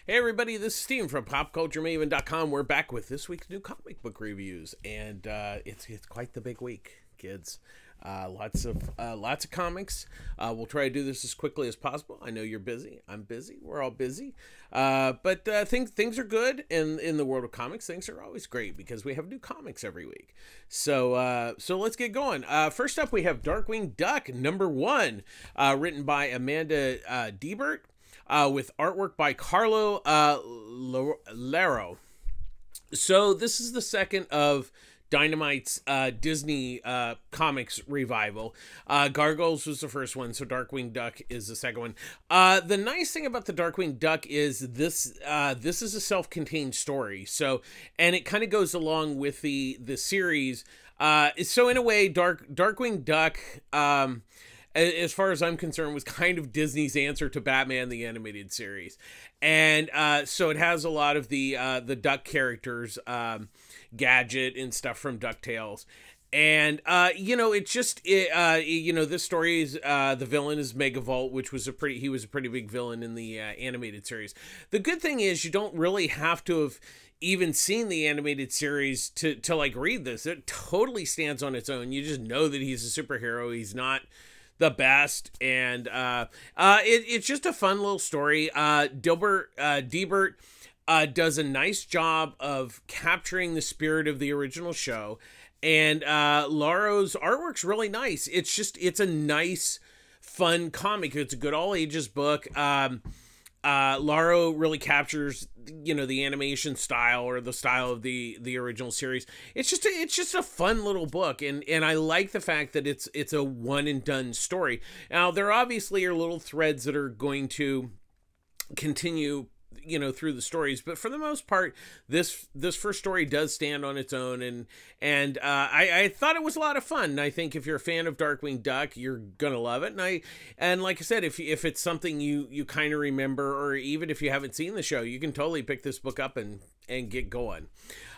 Hey everybody, this is Steven from PopCultureMaven.com. We're back with this week's new comic book reviews, and it's quite the big week, kids. Lots of comics. We'll try to do this as quickly as possible. I know you're busy. I'm busy. We're all busy. But things are good in the world of comics. Things are always great because we have new comics every week. So let's get going. First up, we have Darkwing Duck #1, written by Amanda Deibert. With artwork by Carlo Laro. So this is the second of Dynamite's Disney comics revival. Gargoyles was the first one, so Darkwing Duck is the second one. The nice thing about the Darkwing Duck is this is a self-contained story. So, and it kind of goes along with the series. So in a way, Darkwing Duck, as far as I'm concerned, was kind of Disney's answer to Batman the Animated Series. And so it has a lot of the Duck characters, Gadget and stuff from DuckTales. And, this story is, the villain is Megavolt, which was he was a pretty big villain in the animated series. The good thing is you don't really have to have even seen the animated series to like read this. It totally stands on its own. You just know that he's a superhero. He's not the best, and it's just a fun little story. Deibert does a nice job of capturing the spirit of the original show, and Laro's artwork's really nice. It's a nice, fun comic. It's a good all ages book. Laro really captures, the animation style or the style of the original series. It's just a fun little book, and I like the fact that it's a one and done story. Now there obviously are little threads that are going to continue, through the stories, but for the most part, this first story does stand on its own, and I thought it was a lot of fun. I think if you're a fan of Darkwing Duck, you're gonna love it. And like I said, if it's something you kind of remember, or even if you haven't seen the show, you can totally pick this book up and get going.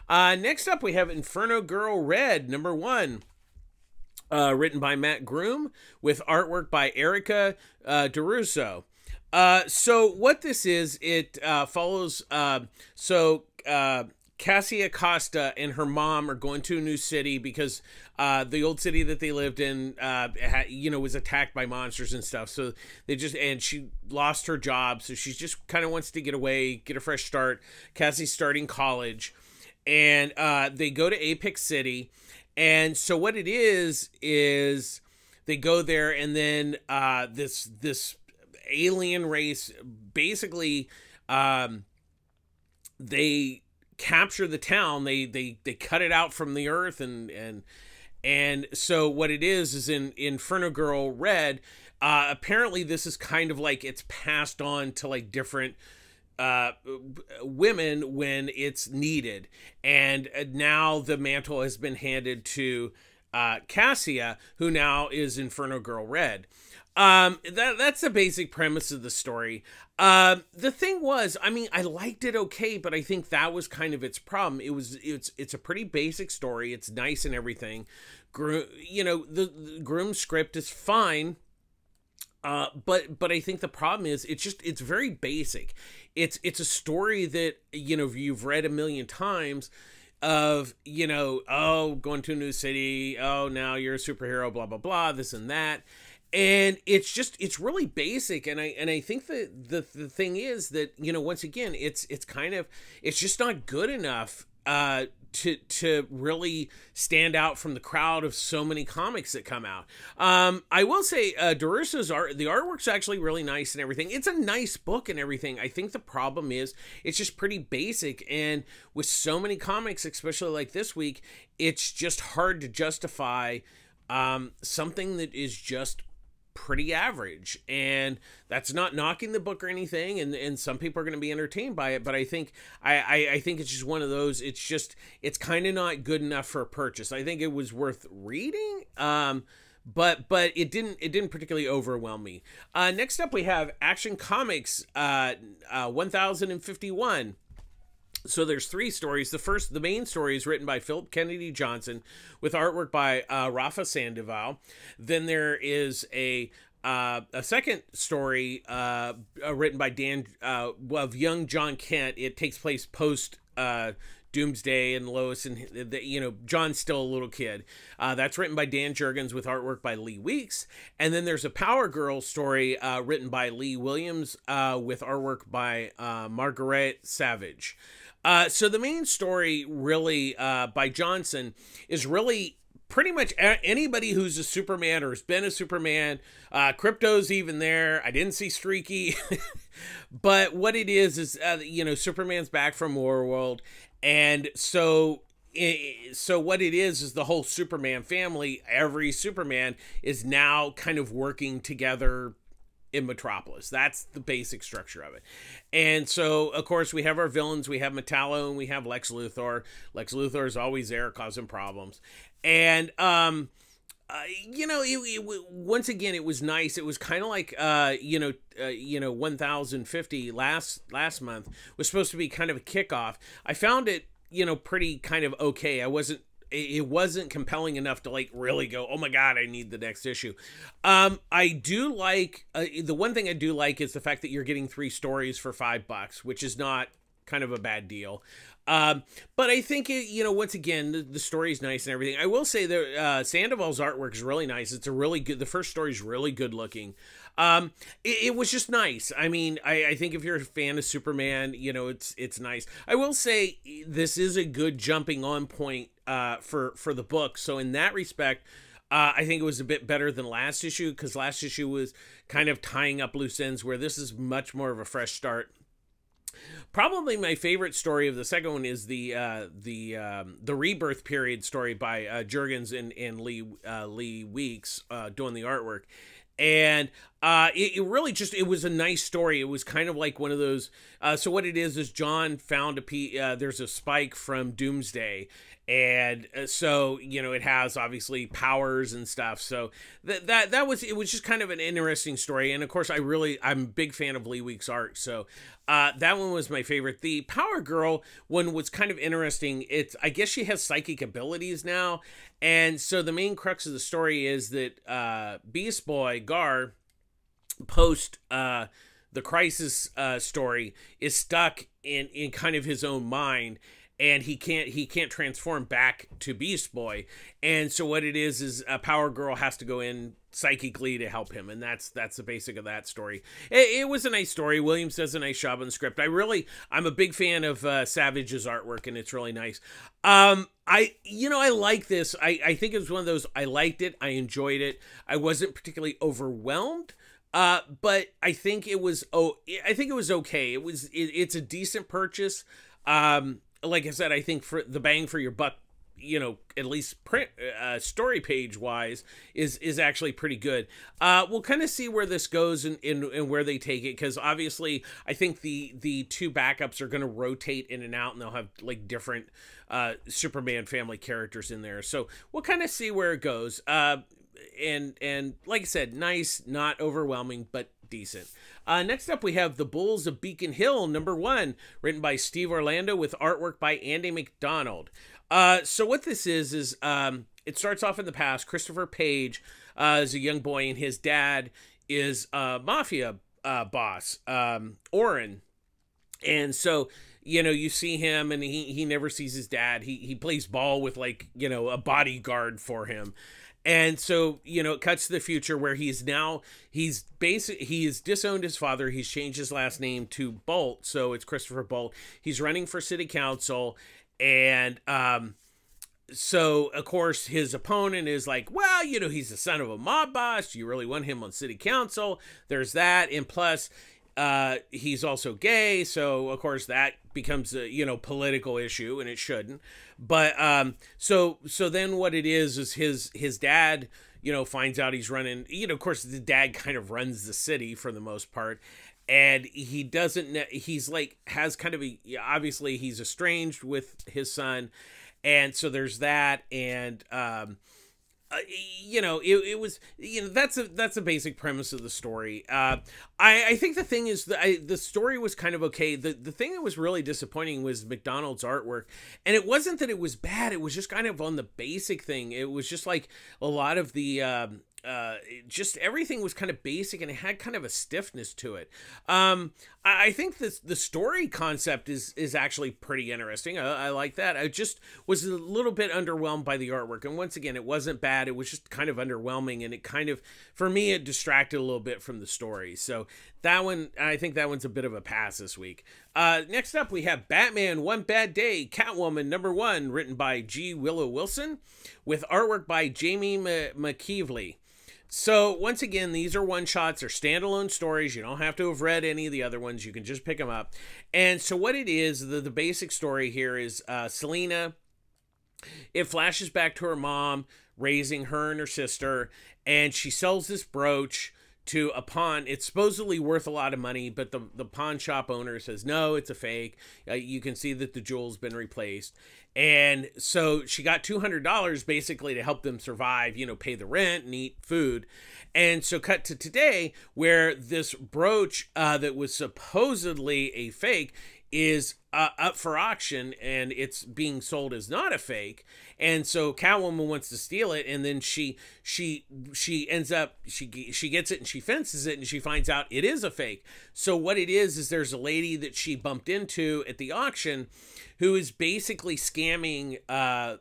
Next up, we have Inferno Girl Red #1. Written by Matt Groom with artwork by Erica DeRusso. So what this is, it follows, Cassia Costa and her mom are going to a new city because the old city that they lived in, was attacked by monsters and stuff. So and she lost her job, so she just kind of wants to get away, get a fresh start. Cassie's starting college, and they go to Apex City. And so what it is they go there, and then this alien race basically they capture the town. They cut it out from the earth, and so what it is in Inferno Girl Red, apparently this is kind of like it's passed on to like different women when it's needed, and now the mantle has been handed to Cassia, who now is Inferno Girl Red. That's the basic premise of the story. The thing was, I liked it okay, but I think that was kind of its problem. It's a pretty basic story. It's nice and everything. The Groom script is fine. But I think the problem is it's very basic. It's a story that, you've read a million times of, going to a new city. Oh, now you're a superhero, blah, blah, blah, this and that. And it's really basic. And I think that the thing is that, once again, it's just not good enough, to really stand out from the crowd of so many comics that come out. I will say, DeRusso's the artwork's actually really nice and everything. It's a nice book and everything. I think the problem is it's just pretty basic, and with so many comics, especially like this week, it's just hard to justify something that is just pretty average. And that's not knocking the book or anything, and some people are going to be entertained by it, but I think I think it's just one of those, it's kind of not good enough for a purchase. I think it was worth reading, but it didn't particularly overwhelm me. Next up, we have Action Comics 1051. So there's three stories. The main story is written by Philip Kennedy Johnson with artwork by Rafa Sandoval. Then there is a a second story written by Dan of young John Kent. It takes place post Doomsday, and Lois and John's still a little kid. That's written by Dan Jurgens with artwork by Lee Weeks. And then there's a Power Girl story written by Lee Williams with artwork by Margaret Savage. So the main story really by Johnson is really pretty much anybody who's a Superman or has been a Superman. Crypto's even there. I didn't see Streaky. But what it is Superman's back from Warworld. And so what it is the whole Superman family, every Superman is now kind of working together in Metropolis. That's the basic structure of it. And so, of course, we have our villains. We have Metallo and we have Lex Luthor. Lex Luthor is always there causing problems. And, once again, it was nice. It was kind of like, 1050 last month was supposed to be kind of a kickoff. I found it, pretty kind of okay. It wasn't compelling enough to like really go, oh my God, I need the next issue. I do like, the one thing I do like is the fact that you're getting 3 stories for $5, which is not kind of a bad deal. But I think once again, the story is nice and everything. I will say that Sandoval's artwork is really nice. It's a really good, the first story is really good looking. It was just nice. I mean, I think if you're a fan of Superman, it's nice. I will say this is a good jumping on point for the book. So in that respect, I think it was a bit better than last issue, because last issue was kind of tying up loose ends, where this is much more of a fresh start. Probably my favorite story of the second one is the rebirth period story by Jurgens and Lee Weeks doing the artwork. And it really just, it was a nice story. It was kind of like one of those, so what it is John found there's a spike from Doomsday, and so it has obviously powers and stuff. So it was just kind of an interesting story. And of course I'm a big fan of Lee Weeks' art, so that one was my favorite. The Power Girl one was kind of interesting. I guess she has psychic abilities now, and so the main crux of the story is that Beast Boy Gar, post the Crisis story, is stuck in kind of his own mind, and he can't transform back to Beast Boy. And so what it is a Power Girl has to go in psychically to help him, and that's the basic of that story. It was a nice story. Williams does a nice job on the script. I'm a big fan of Savage's artwork, and it's really nice. I like this. I think it was one of those, I liked it, I enjoyed it. I wasn't particularly overwhelmed, but I think it was okay. It's a decent purchase. Like I said, I think for the bang for your buck, at least print story page wise, is actually pretty good. We'll kind of see where this goes and where they take it, because obviously I think the 2 backups are going to rotate in and out, and they'll have like different Superman family characters in there. So we'll kind of see where it goes. And like I said, nice, not overwhelming, but decent. Next up, we have The Bulls of Beacon Hill, #1, written by Steve Orlando with artwork by Andy McDonald. So what this is it starts off in the past. Christopher Page is a young boy, and his dad is a mafia boss, Oren. And so, you see him, and he never sees his dad. He plays ball with a bodyguard for him. And so, it cuts to the future where he's disowned his father. He's changed his last name to Bolt. So it's Christopher Bolt. He's running for city council. And, so of course his opponent is like, well, he's the son of a mob boss. Do you really want him on city council? There's that. And plus, he's also gay. So of course that becomes a, political issue, and it shouldn't. But, so then what it is his dad, finds out he's running, of course the dad kind of runs the city for the most part. And he doesn't, has kind of obviously he's estranged with his son. And so there's that. And, it was, that's a basic premise of the story. I think the thing is the story was kind of okay. The thing that was really disappointing was McDonald's artwork. And it wasn't that it was bad. It was just kind of on the basic thing. It was just like a lot of the, just everything was kind of basic, and it had kind of a stiffness to it. I think the story concept is actually pretty interesting. I like that. I just was a little bit underwhelmed by the artwork, and once again, it wasn't bad. It was just kind of underwhelming, and it kind of, for me, it distracted a little bit from the story. So that one, I think that one's a bit of a pass this week. Next up, we have Batman One Bad Day, Catwoman #1, written by G. Willow Wilson, with artwork by Jamie McKeevely. So once again, these are one-shots or standalone stories. You don't have to have read any of the other ones. You can just pick them up. And so what it is, the basic story here is Selina, it flashes back to her mom raising her and her sister, and she sells this brooch to a pawn. It's supposedly worth a lot of money, but the pawn shop owner says, no, it's a fake. You can see that the jewel's been replaced. And so she got $200 basically to help them survive, pay the rent and eat food. And so cut to today, where this brooch that was supposedly a fake is up for auction, and it's being sold as not a fake. And so Catwoman wants to steal it, and then she ends up, she gets it and she fences it, and she finds out it is a fake. So what it is there's a lady that she bumped into at the auction who is basically scamming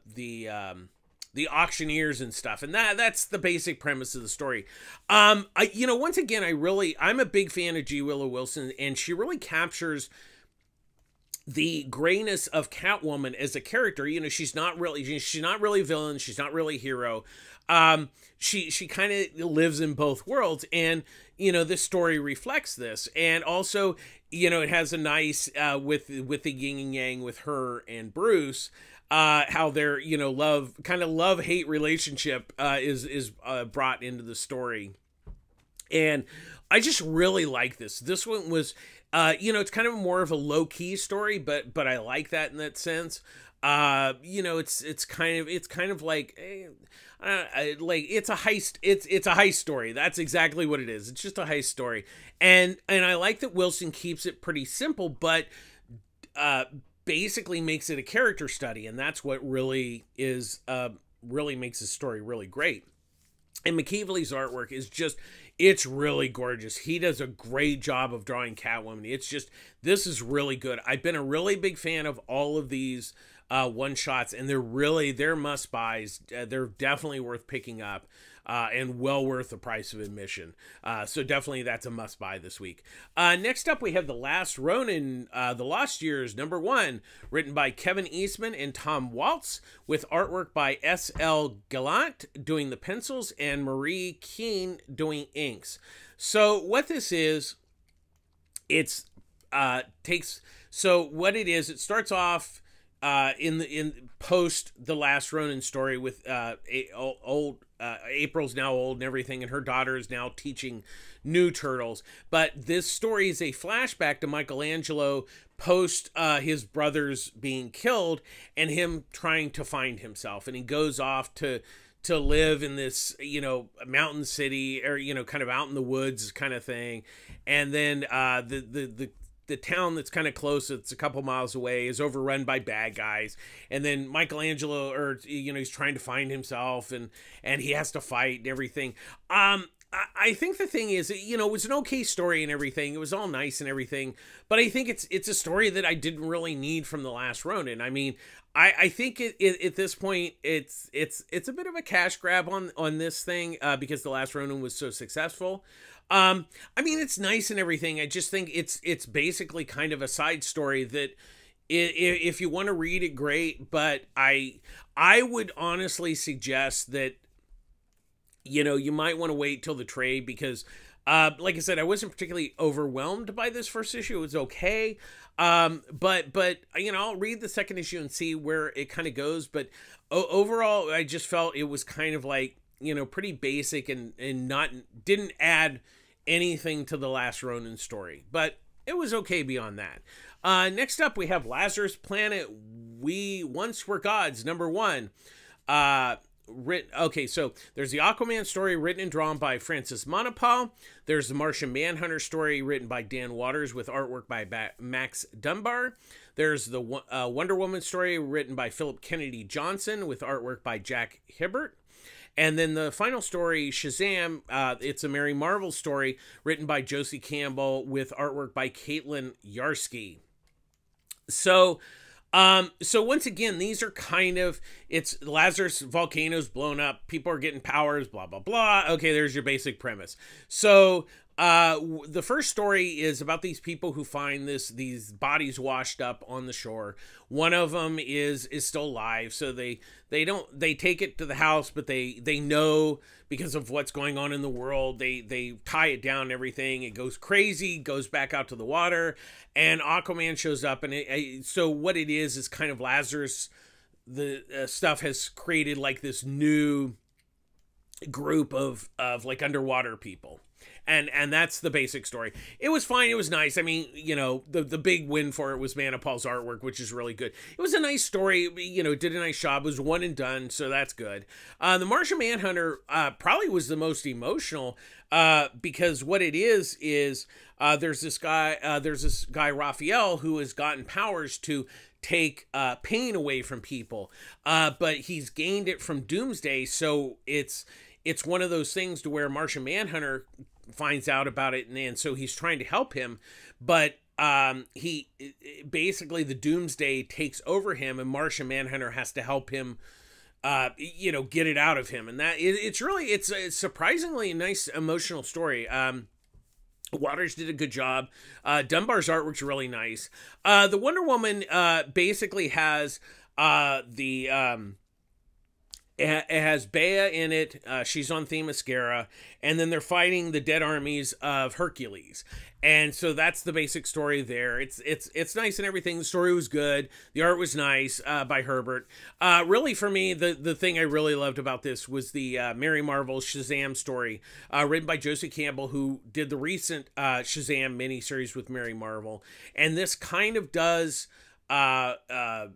the auctioneers and stuff, and that's the basic premise of the story. Once again, I'm a big fan of G. Willow Wilson, and she really captures the grayness of Catwoman as a character. She's not really villain, she's not really hero. She kind of lives in both worlds, and this story reflects this. And also, it has a nice with the yin and yang with her and Bruce, how their love-hate relationship is brought into the story. And I just really like this. This one was it's kind of more of a low-key story, but I like that in that sense. It's kind of like it's a heist. It's a heist story. That's exactly what it is. It's just a heist story, and I like that Wilson keeps it pretty simple, but basically makes it a character study, and that's what really makes the story really great. And McKeevely's artwork is it's really gorgeous. He does a great job of drawing Catwoman. This is really good. I've been a really big fan of all of these one-shots, and they're must-buys. They're definitely worth picking up, and well worth the price of admission. So definitely that's a must-buy this week. Next up, we have The Last Ronin, The Lost Years, #1, written by Kevin Eastman and Tom Waltz, with artwork by S.L. Gallant doing the pencils and Marie Keane doing inks. So what this is, it starts off in post The Last Ronin story with April's now old and everything, and her daughter is now teaching new turtles. But this story is a flashback to Michelangelo post his brothers being killed and him trying to find himself. And he goes off to live in this, mountain city, or, kind of out in the woods kind of thing. And then the town that's kind of close, it's a couple miles away, is overrun by bad guys. And then Michelangelo, he's trying to find himself, and he has to fight and everything. I think the thing is, it was an okay story and everything. It was all nice and everything, but I think it's a story that I didn't really need from The Last Ronin. I mean, I think at this point, it's a bit of a cash grab on this thing, because The Last Ronin was so successful. I mean, it's nice and everything. I just think it's basically kind of a side story that if you want to read it, great. But I would honestly suggest that, you might want to wait till the trade, because, like I said, I wasn't particularly overwhelmed by this first issue. It was okay. But I'll read the second issue and see where it kind of goes. But overall, I just felt it was kind of like, pretty basic and didn't add anything to the Last Ronin story, but it was okay beyond that. Next up, we have Lazarus Planet, We Once Were Gods, #1. So there's the Aquaman story written and drawn by Francis Monopole. There's the Martian Manhunter story written by Dan Waters with artwork by Max Dunbar. There's the Wonder Woman story written by Philip Kennedy Johnson with artwork by Jack Hibbert. And then the final story, Shazam, it's a Mary Marvel story written by Josie Campbell with artwork by Caitlin Yarsky. So once again, these are kind of, it's Lazarus volcanoes blown up, people are getting powers, blah, blah, blah. Okay, there's your basic premise. So the first story is about these people who find these bodies washed up on the shore. One of them is still alive, so they take it to the house, but they know because of what's going on in the world, they tie it down and everything. It goes crazy, goes back out to the water, and Aquaman shows up, and so what it is kind of Lazarus, the stuff has created like this new group of like underwater people. And that's the basic story. It was fine. It was nice. I mean, you know, the big win for it was Manipal's artwork, which is really good. It was a nice story. You know, did a nice job. It was one and done, so that's good. The Martian Manhunter probably was the most emotional because what it is there's this guy Raphael who has gotten powers to take pain away from people, but he's gained it from Doomsday, so it's one of those things to where Martian Manhunter finds out about it, and so he's trying to help him, but he basically, the Doomsday takes over him, and Martian Manhunter has to help him you know, get it out of him. And that it's really it's surprisingly a nice emotional story. Waters did a good job. Dunbar's artwork's really nice. The Wonder Woman basically has it has Bea in it. She's on Themyscira, and then they're fighting the dead armies of Hercules. And so that's the basic story there. It's nice and everything. The story was good. The art was nice by Herbert. Really, for me, the thing I really loved about this was the Mary Marvel Shazam story written by Josie Campbell, who did the recent Shazam miniseries with Mary Marvel. And this kind of does...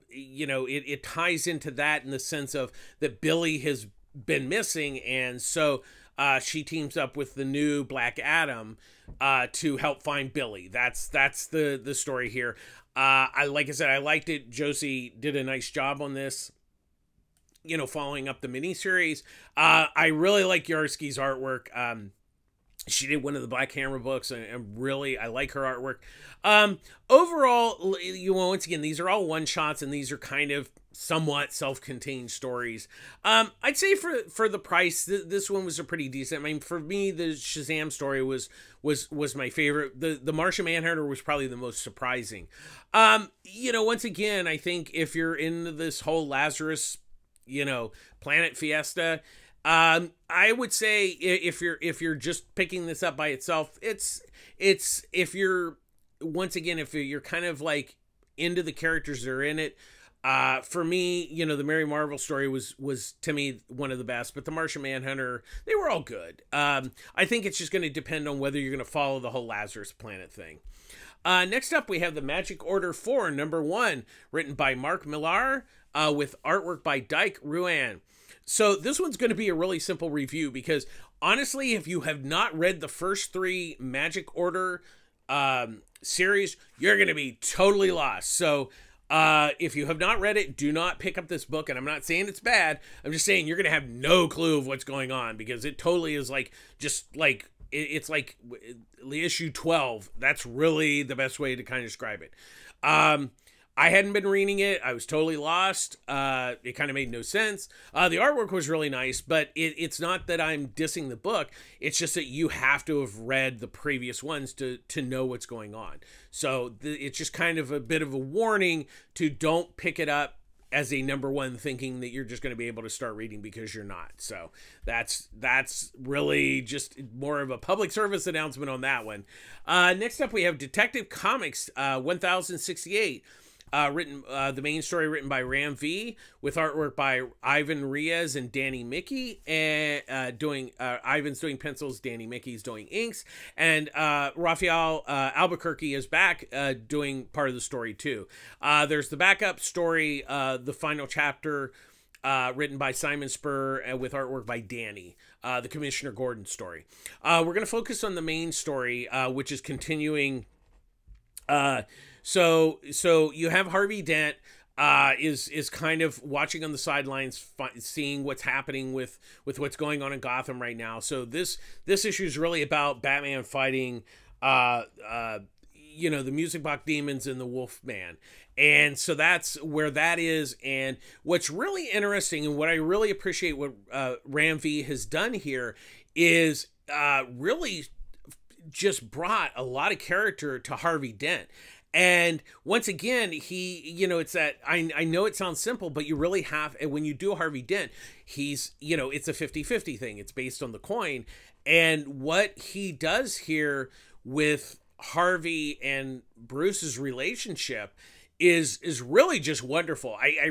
you know, it ties into that in the sense of that Billy has been missing, and so she teams up with the new Black Adam to help find Billy. That's the story here. Like I said, I liked it. Josie did a nice job on this, you know, following up the miniseries. I really like Yarsky's artwork. She did one of the Black Hammer books, and really, I like her artwork. Overall, once again, these are all one-shots, and these are kind of somewhat self-contained stories. I'd say for the price, this one was a pretty decent. I mean, for me, the Shazam story was my favorite. The Martian Manhunter was probably the most surprising. You know, once again, I think if you're into this whole Lazarus, you know, planet fiesta, I would say if you're just picking this up by itself, it's if you're kind of like into the characters that are in it. For me, you know, the Mary Marvel story was to me one of the best, but the Martian Manhunter, they were all good. I think it's just going to depend on whether you're going to follow the whole Lazarus planet thing. Next up, we have the Magic Order 4, #1, written by Mark Millar, with artwork by Dyke Ruan. So this one's going to be a really simple review because honestly, if you have not read the first 3 Magic Order series, you're going to be totally lost. So if you have not read it, do not pick up this book. And I'm not saying it's bad. I'm just saying you're going to have no clue of what's going on because it totally is like, just like, it's like the issue 12. That's really the best way to kind of describe it. I hadn't been reading it. I was totally lost. It kind of made no sense. The artwork was really nice, but it's not that I'm dissing the book. It's just that you have to have read the previous ones to know what's going on. So it's just kind of a bit of a warning to don't pick it up as a #1 thinking that you're just going to be able to start reading because you're not. So that's really just more of a public service announcement on that one. Next up, we have Detective Comics 1068. The main story written by Ram V with artwork by Ivan Reyes and Danny Mickey, and Ivan's doing pencils, Danny Mickey's doing inks, and Raphael Albuquerque is back doing part of the story too. There's the backup story, the final chapter, written by Simon Spurr with artwork by Danny, the Commissioner Gordon story. We're going to focus on the main story, which is continuing. So you have Harvey Dent. is kind of watching on the sidelines, seeing what's happening with what's going on in Gotham right now. So this issue is really about Batman fighting the Music Box Demons and the Wolfman. And so that's where that is. And what's really interesting and what I really appreciate what Ram V has done here is really just brought a lot of character to Harvey Dent. And once again, it's that, I know it sounds simple, but you really have, and when you do Harvey Dent, he's, it's a 50-50 thing. It's based on the coin. And what he does here with Harvey and Bruce's relationship is really just wonderful. I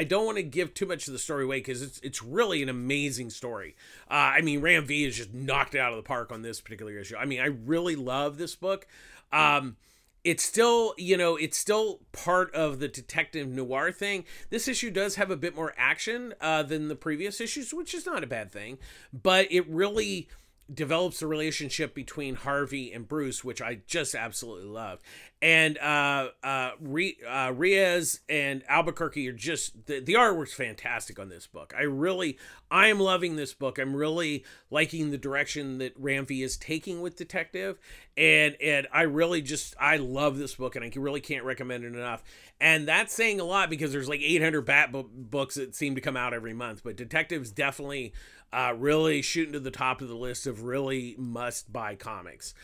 don't want to give too much of the story away because it's really an amazing story. Ram V has just knocked it out of the park on this particular issue. I really love this book. It's still, it's still part of the detective noir thing. This issue does have a bit more action than the previous issues, which is not a bad thing, but it really develops the relationship between Harvey and Bruce, which I just absolutely loved. And Reyes and Albuquerque are just, the artwork's fantastic on this book. I am loving this book. I'm really liking the direction that Ram V is taking with Detective. And I love this book, and I really can't recommend it enough. And that's saying a lot because there's like 800 books that seem to come out every month, but Detective's definitely really shooting to the top of the list of really must-buy comics.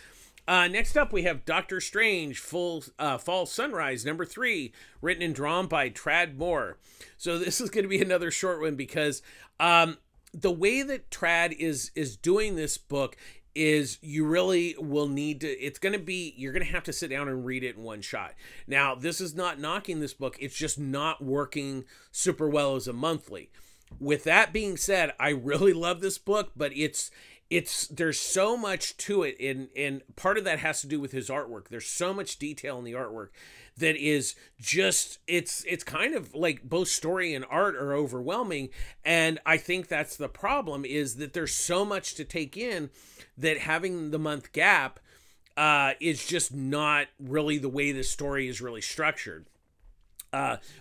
Next up, we have Doctor Strange, Fall Sunrise, #3, written and drawn by Tradd Moore. So this is going to be another short one because the way that Tradd is doing this book is you really will need to, you're going to have to sit down and read it in one shot. Now, this is not knocking this book. It's just not working super well as a monthly. With that being said, I really love this book, but there's so much to it, and part of that has to do with his artwork. There's so much detail in the artwork that is just, it's kind of like both story and art are overwhelming, and I think that's the problem, is that there's so much to take in that having the month gap is just not really the way this story is really structured.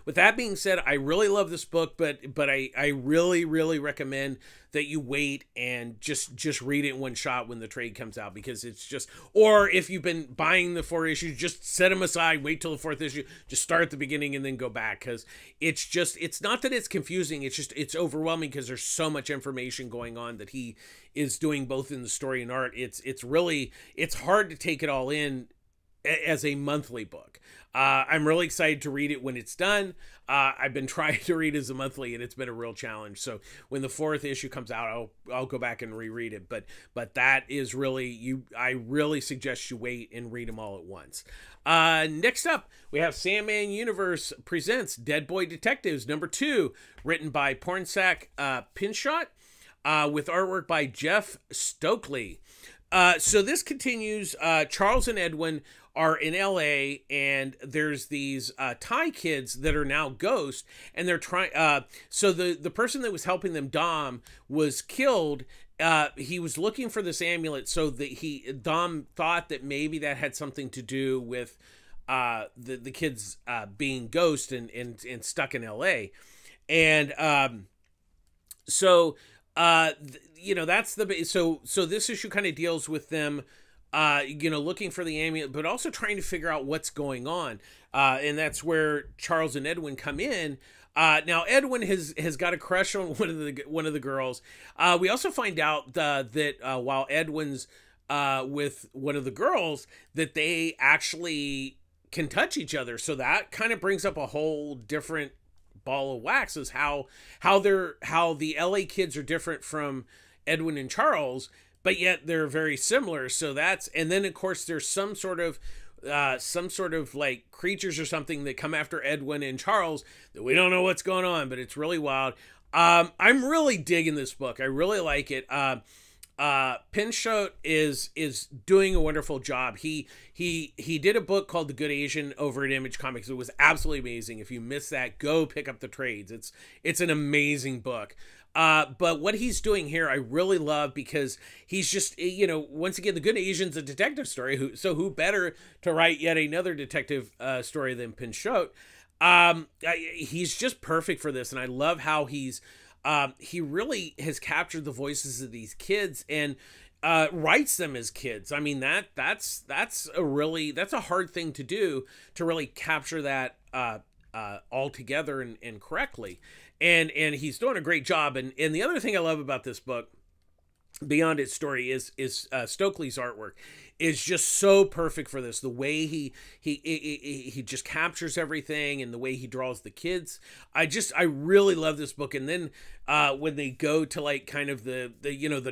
With that being said, I really love this book, but I really, really recommend that you wait and just read it in one shot when the trade comes out, because it's just, or if you've been buying the 4 issues, just set them aside, wait till the 4th issue, just start at the beginning and then go back, because it's not that it's confusing, it's overwhelming because there's so much information going on that he is doing both in the story and art. It's hard to take it all in as a monthly book. I'm really excited to read it when it's done. I've been trying to read as a monthly, and it's been a real challenge. So when the 4th issue comes out, I'll go back and reread it. But that is really, I really suggest you wait and read them all at once. Next up, we have Sandman Universe presents Deadboy Detectives #2, written by Pornsak Pinchot, with artwork by Jeff Stokely. So this continues. Charles and Edwin are in LA, and there's these Thai kids that are now ghosts, and they're trying, so the person that was helping them, Dom, was killed. He was looking for this amulet, so that Dom thought that maybe that had something to do with the kids being ghosts and stuck in LA. And that's so this issue kind of deals with them looking for the amulet, but also trying to figure out what's going on. And that's where Charles and Edwin come in. Now Edwin has got a crush on one of the girls. We also find out that while Edwin's with one of the girls, that they actually can touch each other. So that kind of brings up a whole different ball of wax, is how the LA kids are different from Edwin and Charles, but yet they're very similar. So and then of course there's some sort of like creatures or something that come after Edwin and Charles that we don't know what's going on, but it's really wild. I'm really digging this book. I really like it. Pinchot is doing a wonderful job. He did a book called The Good Asian over at Image Comics. It was absolutely amazing. If you missed that, go pick up the trades. It's an amazing book. But what he's doing here, I really love, because he's just, once again, The Good Asian's a detective story. Who better to write yet another detective story than Pinchot? He's just perfect for this, and I love how he really has captured the voices of these kids and writes them as kids. I mean, that's a hard thing to do, to really capture that all together and correctly. And he's doing a great job. And the other thing I love about this book, beyond its story, is Stokely's artwork is just so perfect for this. The way he just captures everything, and the way he draws the kids. I really love this book. And then when they go to like kind of the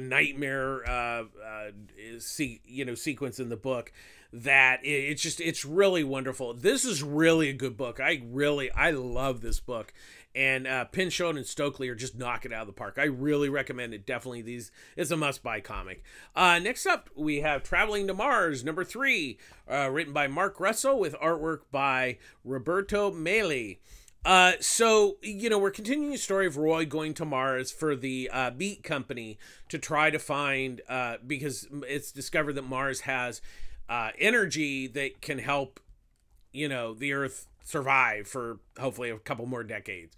nightmare sequence in the book, that it's really wonderful. This is really a good book. I love this book. And Pinchot and Stokely are just knocking it out of the park. I really recommend it. Definitely, it's a must-buy comic. Next up, we have Traveling to Mars, number 3, written by Mark Russell with artwork by Roberto Meli. So, we're continuing the story of Roy going to Mars for the Beat Company to try to find, because it's discovered that Mars has energy that can help, the Earth survive for hopefully a couple more decades.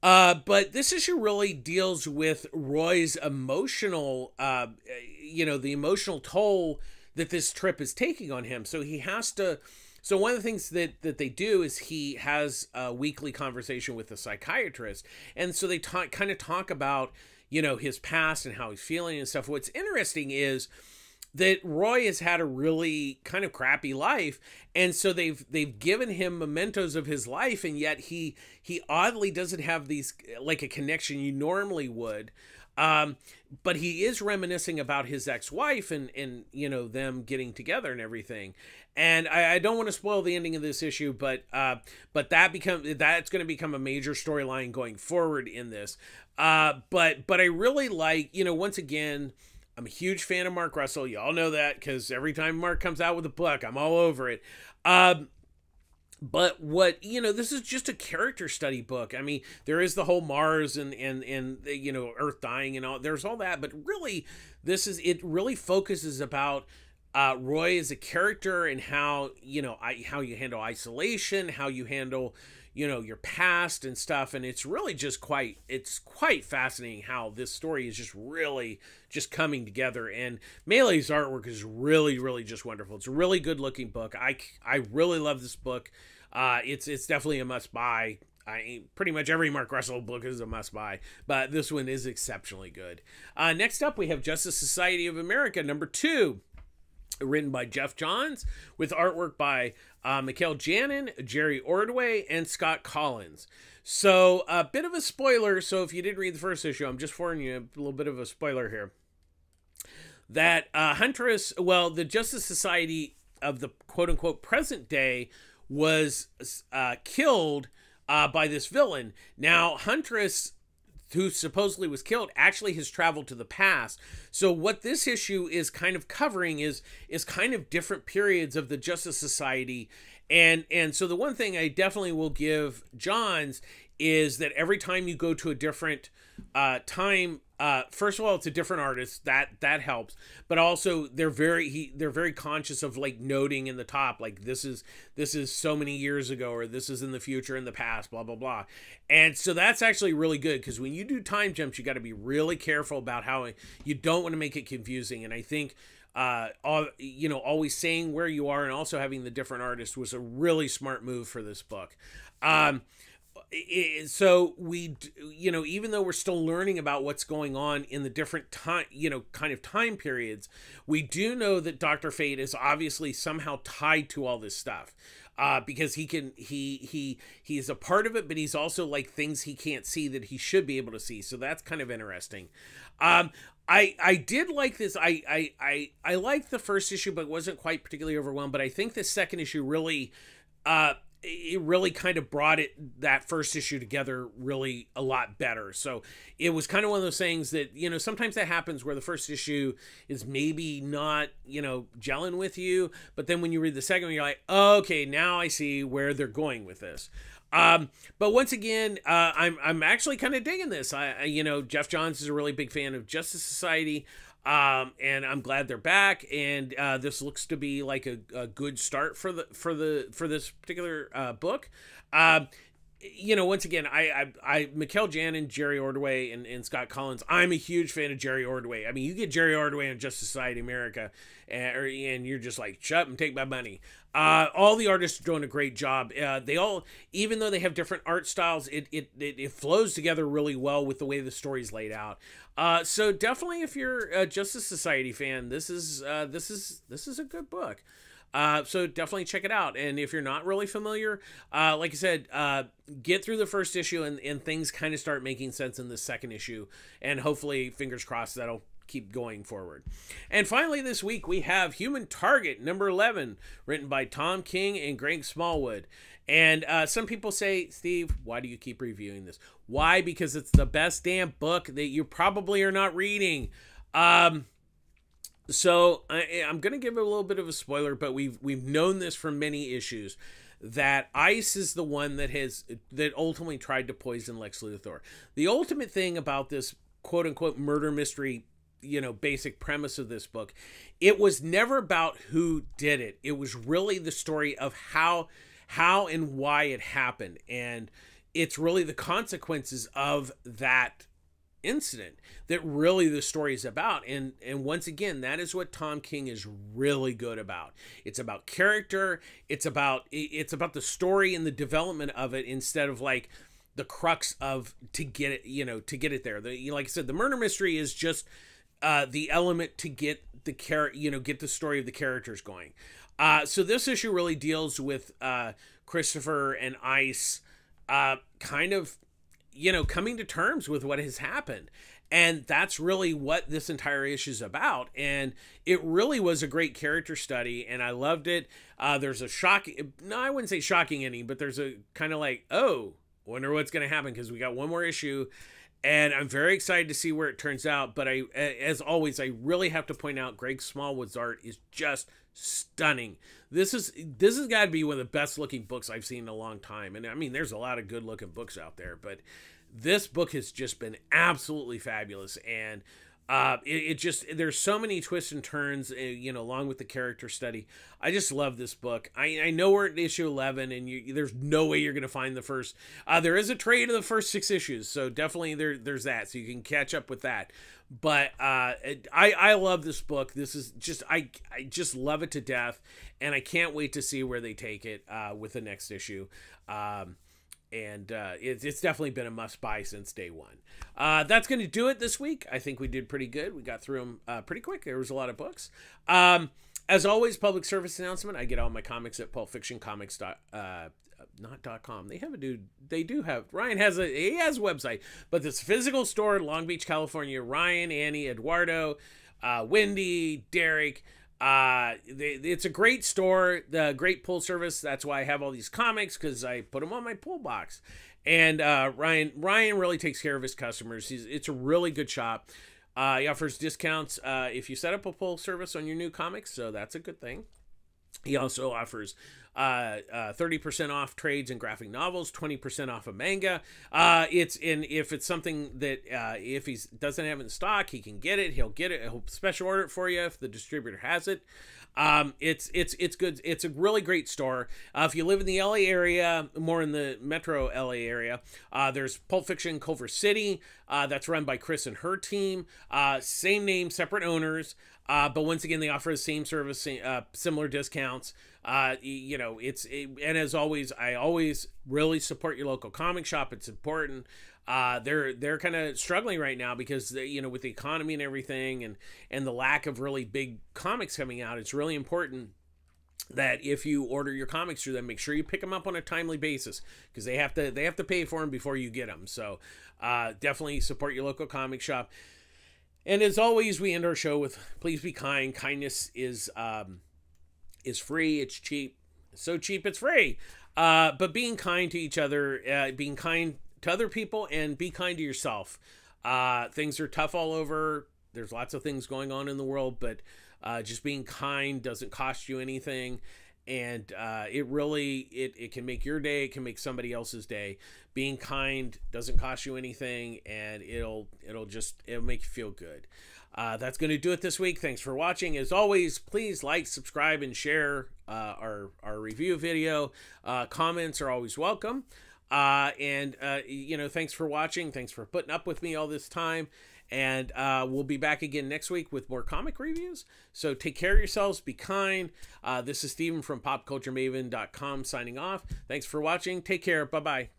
But this issue really deals with Roy's emotional, the emotional toll that this trip is taking on him. So he has to, so one of the things that they do is he has a weekly conversation with a psychiatrist. And so they kind of talk about, his past and how he's feeling and stuff. What's interesting is that Roy has had a really kind of crappy life, and so they've given him mementos of his life, and yet he oddly doesn't have these, like a connection you normally would. But he is reminiscing about his ex-wife and them getting together and everything. And I don't want to spoil the ending of this issue, but that's going to become a major storyline going forward in this. But I really like, once again, I'm a huge fan of Mark Russell. Y'all know that, because every time Mark comes out with a book, I'm all over it. But this is just a character study book. I mean, there is the whole Mars and Earth dying and all. There's all that, but really, it really focuses about Roy as a character and how how you handle isolation, how you handle your past and stuff. And it's really just quite fascinating how this story is just really just coming together. And Melee's artwork is really, really just wonderful. It's a really good looking book. I really love this book. It's definitely a must buy. Pretty much every Mark Russell book is a must buy, but this one is exceptionally good. Next up, we have Justice Society of America, number 2. Written by Jeff Johns with artwork by Mikhail Janin, Jerry Ordway, and Scott Collins. So a bit of a spoiler. So if you didn't read the first issue, I'm just warning you, a little bit of a spoiler here. That Huntress, the Justice Society of the quote-unquote present day was killed by this villain. Now, Huntress, who supposedly was killed, actually has traveled to the past. So what this issue is kind of covering is kind of different periods of the Justice Society. And so the one thing I definitely will give Johns is that every time you go to a different time, first of all, it's a different artist, that helps, but also they're very conscious of like noting in the top, like this is so many years ago, or this is in the future, in the past, blah blah blah. And so that's actually really good, because when you do time jumps, you got to be really careful about how you don't want to make it confusing. And I think always saying where you are and also having the different artists was a really smart move for this book. So we, even though we're still learning about what's going on in the different time, kind of time periods, we do know that Dr. Fate is obviously somehow tied to all this stuff, because he's a part of it, but he's also like things he can't see that he should be able to see. So that's kind of interesting. I did like this. I liked the first issue, but wasn't quite particularly overwhelmed. But I think the second issue really, it really kind of brought that first issue together really a lot better. So it was kind of one of those things that, sometimes that happens where the first issue is maybe not, gelling with you, but then when you read the second one, you're like, oh, okay, now I see where they're going with this. But once again, I'm actually kind of digging this. Jeff Johns is a really big fan of Justice Society. And I'm glad they're back. And this looks to be like a good start for this particular book. Once again, Mikkel Janin, Jerry Ordway, and Scott Collins. I'm a huge fan of Jerry Ordway. I mean, you get Jerry Ordway on Justice Society America, and you're just like, shut up and take my money. All the artists are doing a great job. They all, even though they have different art styles, it flows together really well with the way the story's laid out. So definitely, if you're a Justice Society fan, this is a good book. So definitely check it out. And if you're not really familiar, like I said, get through the first issue and things kind of start making sense in the second issue. And hopefully, fingers crossed, that'll keep going forward. And finally, this week, we have Human Target, number 11, written by Tom King and Greg Smallwood. And some people say, Steve, why do you keep reviewing this? Why? Because it's the best damn book that you probably are not reading. So I'm going to give a little bit of a spoiler, but we've known this for many issues, that Ice is the one that ultimately tried to poison Lex Luthor. The ultimate thing about this quote unquote murder mystery, basic premise of this book, it was never about who did it. It was really the story of how and why it happened. And it's really the consequences of that incident that really the story is about. And once again, that is what Tom King is really good about. It's about character. It's about the story and the development of it, instead of like the crux of to get it there. Like I said, the murder mystery is just the element to get get the story of the characters going. So this issue really deals with Christopher and Ice kind of coming to terms with what has happened. And that's really what this entire issue is about. And it really was a great character study, and I loved it. There's a shocking, no, I wouldn't say shocking ending, but there's a kind of like, oh, wonder what's going to happen, because we got one more issue, and I'm very excited to see where it turns out. But as always, I really have to point out Greg Smallwood's art is just stunning. This has got to be one of the best looking books I've seen in a long time. And I mean, there's a lot of good looking books out there, but this book has just been absolutely fabulous. And there's so many twists and turns, along with the character study. I just love this book. I know we're at issue 11, and there's no way you're going to find the first. There is a trade of the first 6 issues, so definitely there's that, so you can catch up with that. But I love this book. This is just I just love it to death, and I can't wait to see where they take it with the next issue. It's definitely been a must-buy since day one. That's going to do it this week. I think we did pretty good. We got through them pretty quick. There was a lot of books. As always, public service announcement. I get all my comics at pulpfictioncomics. Not .com. They do have. Ryan has a website, but this physical store in Long Beach, California. Ryan, Annie, Eduardo, Wendy, Derek. It's a great store, the great pull service. That's why I have all these comics, because I put them on my pull box. And Ryan really takes care of his customers. It's a really good shop. He offers discounts if you set up a pull service on your new comics, so that's a good thing. He also offers 30% off trades and graphic novels, 20% off of manga. If it's something that if he doesn't have it in stock, he can get it. He'll get it. He'll special order it for you if the distributor has it. It's good. It's a really great store. If you live in the LA area, more in the metro LA area, there's Pulp Fiction Culver City. That's run by Chris and her team. Same name, separate owners. But once again, they offer the same service, similar discounts. And as always, I always really support your local comic shop. It's important. They're kind of struggling right now because with the economy and everything, and the lack of really big comics coming out, it's really important that if you order your comics through them, make sure you pick them up on a timely basis, because they have to pay for them before you get them. So definitely support your local comic shop. And as always, we end our show with please be kind. Kindness is free. It's cheap. It's so cheap it's free. But being kind to each other, being kind to other people, and be kind to yourself. Things are tough all over. There's lots of things going on in the world, but just being kind doesn't cost you anything. And it can make your day. It can make somebody else's day. Being kind doesn't cost you anything, and it'll make you feel good. That's going to do it this week. Thanks for watching. As always, please like, subscribe, and share our review video. Comments are always welcome. You know, thanks for watching. Thanks for putting up with me all this time. And we'll be back again next week with more comic reviews. So take care of yourselves. Be kind. This is Steven from PopCultureMaven.com signing off. Thanks for watching. Take care. Bye-bye.